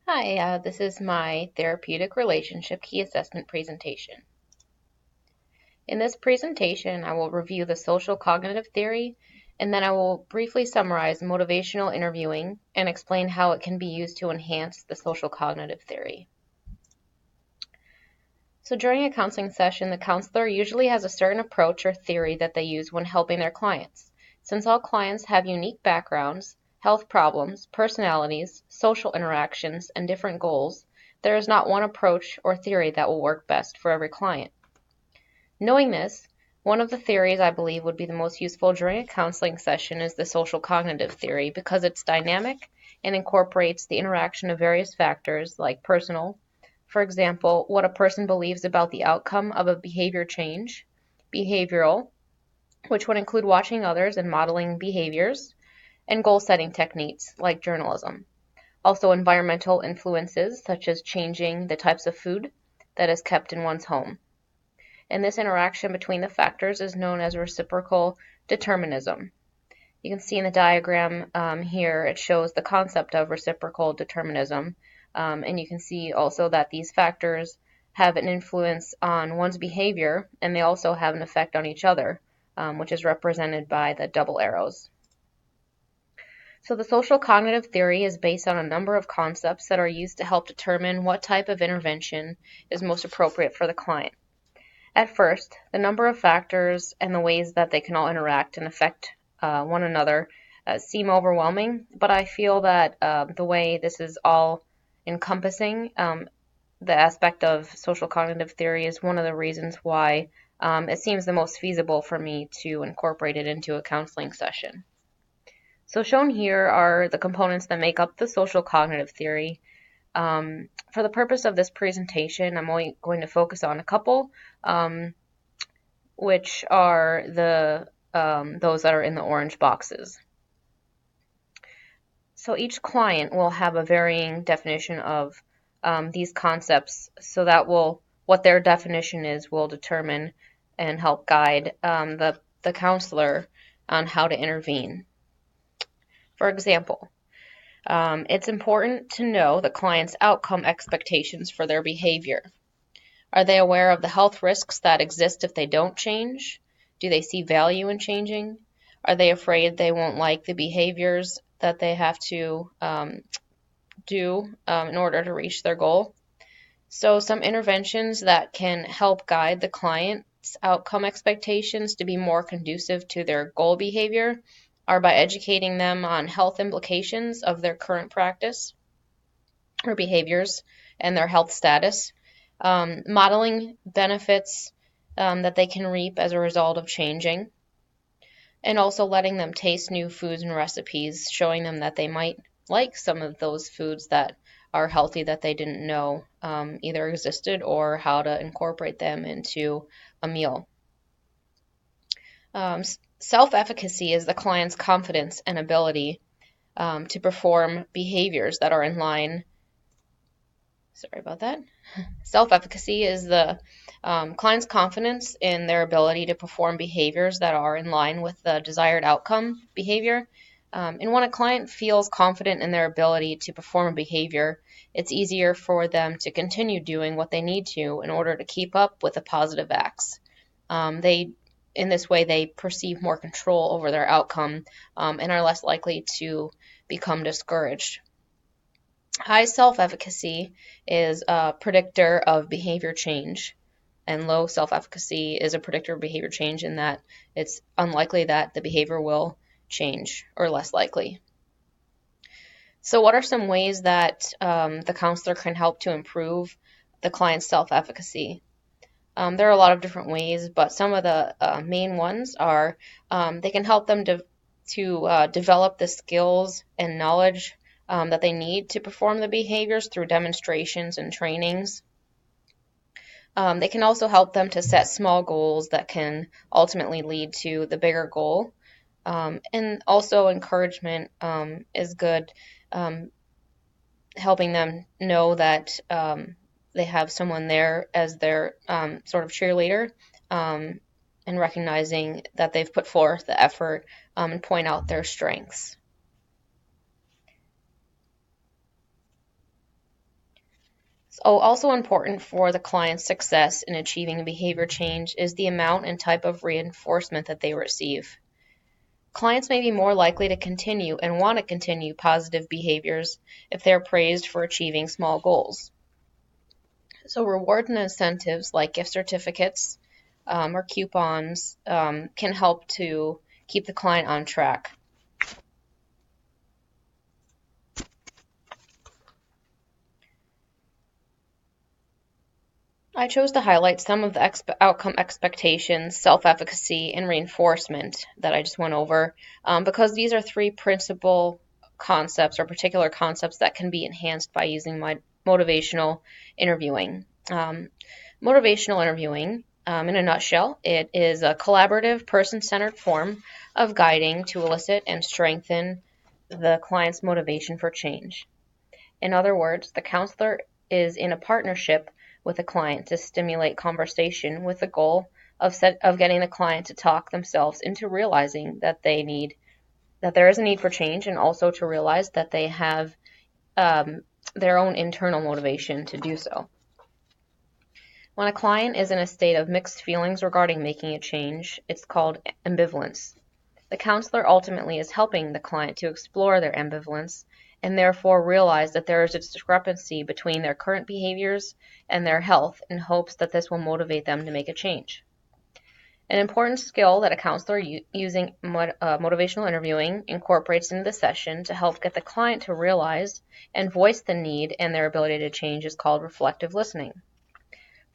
Hi, this is my therapeutic relationship key assessment presentation. In this presentation, I will review the social cognitive theory, and then I will briefly summarize motivational interviewing and explain how it can be used to enhance the social cognitive theory. So during a counseling session, the counselor usually has a certain approach or theory that they use when helping their clients. Since all clients have unique backgrounds, health problems, personalities, social interactions, and different goals, there is not one approach or theory that will work best for every client. Knowing this, one of the theories I believe would be the most useful during a counseling session is the social cognitive theory because it's dynamic and incorporates the interaction of various factors like personal, for example, what a person believes about the outcome of a behavior change, behavioral, which would include watching others and modeling behaviors, and goal-setting techniques like journalism. Also environmental influences such as changing the types of food that is kept in one's home. And this interaction between the factors is known as reciprocal determinism. You can see in the diagram here, it shows the concept of reciprocal determinism. And you can see also that these factors have an influence on one's behavior, and they also have an effect on each other, which is represented by the double arrows. So the social cognitive theory is based on a number of concepts that are used to help determine what type of intervention is most appropriate for the client. At first, the number of factors and the ways that they can all interact and affect one another seem overwhelming, but I feel that the way this is all encompassing, the aspect of social cognitive theory is one of the reasons why it seems the most feasible for me to incorporate it into a counseling session. So shown here are the components that make up the social cognitive theory. For the purpose of this presentation, I'm only going to focus on a couple, which are those that are in the orange boxes. So each client will have a varying definition of these concepts, so that what their definition is will determine and help guide the counselor on how to intervene. For example, it's important to know the client's outcome expectations for their behavior. Are they aware of the health risks that exist if they don't change? Do they see value in changing? Are they afraid they won't like the behaviors that they have to do in order to reach their goal? So some interventions that can help guide the client's outcome expectations to be more conducive to their goal behavior are by educating them on health implications of their current practice or behaviors and their health status, modeling benefits that they can reap as a result of changing, and also letting them taste new foods and recipes, showing them that they might like some of those foods that are healthy that they didn't know either existed, or how to incorporate them into a meal. Self-efficacy is the client's confidence and ability to perform behaviors that are in line. Sorry about that. Self-efficacy is the client's confidence in their ability to perform behaviors that are in line with the desired outcome behavior. And when a client feels confident in their ability to perform a behavior, it's easier for them to continue doing what they need to in order to keep up with the positive acts. In this way, they perceive more control over their outcome and are less likely to become discouraged. High self-efficacy is a predictor of behavior change, and low self-efficacy is a predictor of behavior change in that it's unlikely that the behavior will change, or less likely. So what are some ways that the counselor can help to improve the client's self-efficacy? There are a lot of different ways, but some of the main ones are they can help them to develop the skills and knowledge that they need to perform the behaviors through demonstrations and trainings. They can also help them to set small goals that can ultimately lead to the bigger goal. And also encouragement is good, helping them know that they have someone there as their sort of cheerleader, and recognizing that they've put forth the effort and point out their strengths. So also important for the client's success in achieving behavior change is the amount and type of reinforcement that they receive. Clients may be more likely to continue and want to continue positive behaviors if they're praised for achieving small goals. So rewards and incentives like gift certificates or coupons can help to keep the client on track. I chose to highlight some of the outcome expectations, self-efficacy, and reinforcement that I just went over because these are three principal concepts or particular concepts that can be enhanced by using my motivational interviewing. Motivational interviewing, in a nutshell, it is a collaborative, person-centered form of guiding to elicit and strengthen the client's motivation for change. In other words, the counselor is in a partnership with a client to stimulate conversation with the goal of getting the client to talk themselves into realizing that there is a need for change, and also to realize that they have their own internal motivation to do so. When a client is in a state of mixed feelings regarding making a change, it's called ambivalence. The counselor ultimately is helping the client to explore their ambivalence and therefore realize that there is a discrepancy between their current behaviors and their health, in hopes that this will motivate them to make a change. An important skill that a counselor using motivational interviewing incorporates into the session to help get the client to realize and voice the need and their ability to change is called reflective listening.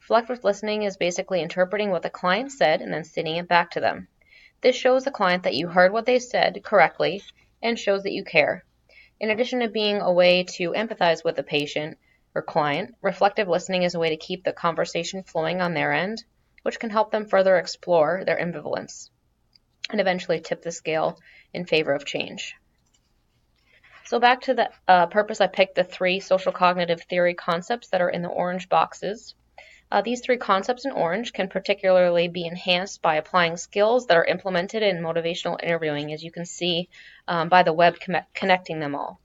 Reflective listening is basically interpreting what the client said and then stating it back to them. This shows the client that you heard what they said correctly and shows that you care. In addition to being a way to empathize with the patient or client, reflective listening is a way to keep the conversation flowing on their end, which can help them further explore their ambivalence and eventually tip the scale in favor of change. So back to the purpose, I picked the three social cognitive theory concepts that are in the orange boxes. These three concepts in orange can particularly be enhanced by applying skills that are implemented in motivational interviewing, as you can see by the web connecting them all.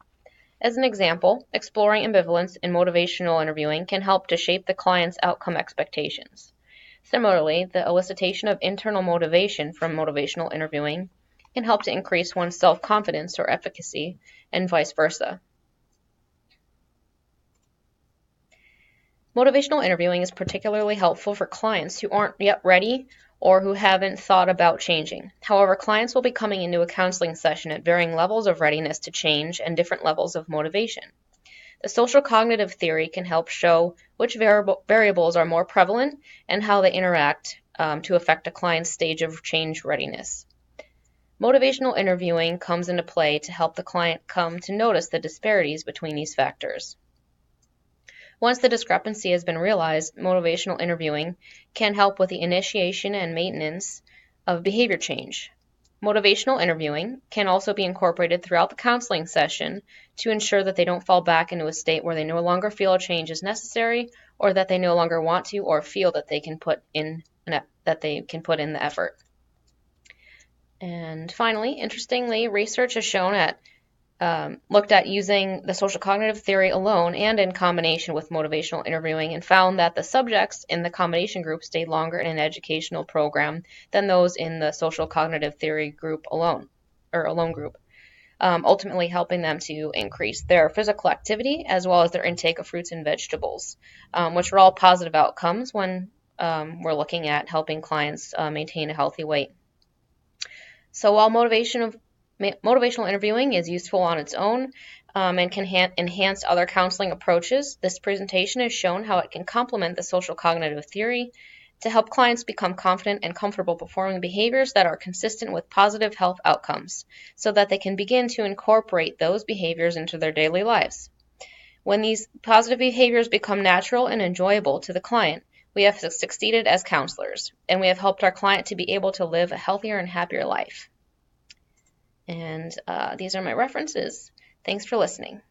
As an example, exploring ambivalence in motivational interviewing can help to shape the client's outcome expectations. Similarly, the elicitation of internal motivation from motivational interviewing can help to increase one's self-confidence or efficacy, and vice versa. Motivational interviewing is particularly helpful for clients who aren't yet ready or who haven't thought about changing. However, clients will be coming into a counseling session at varying levels of readiness to change and different levels of motivation. The social cognitive theory can help show which variables are more prevalent and how they interact to affect a client's stage of change readiness. Motivational interviewing comes into play to help the client come to notice the disparities between these factors. Once the discrepancy has been realized, motivational interviewing can help with the initiation and maintenance of behavior change. Motivational interviewing can also be incorporated throughout the counseling session to ensure that they don't fall back into a state where they no longer feel a change is necessary, or that they no longer want to or feel that they can put in the effort. And finally, interestingly, research has shown looked at using the social cognitive theory alone and in combination with motivational interviewing, and found that the subjects in the combination group stayed longer in an educational program than those in the social cognitive theory group alone group, ultimately helping them to increase their physical activity as well as their intake of fruits and vegetables, which are all positive outcomes when we're looking at helping clients maintain a healthy weight. So while motivational interviewing is useful on its own and can enhance other counseling approaches, this presentation has shown how it can complement the social cognitive theory to help clients become confident and comfortable performing behaviors that are consistent with positive health outcomes, so that they can begin to incorporate those behaviors into their daily lives. When these positive behaviors become natural and enjoyable to the client, we have succeeded as counselors, and we have helped our client to be able to live a healthier and happier life. And these are my references. Thanks for listening.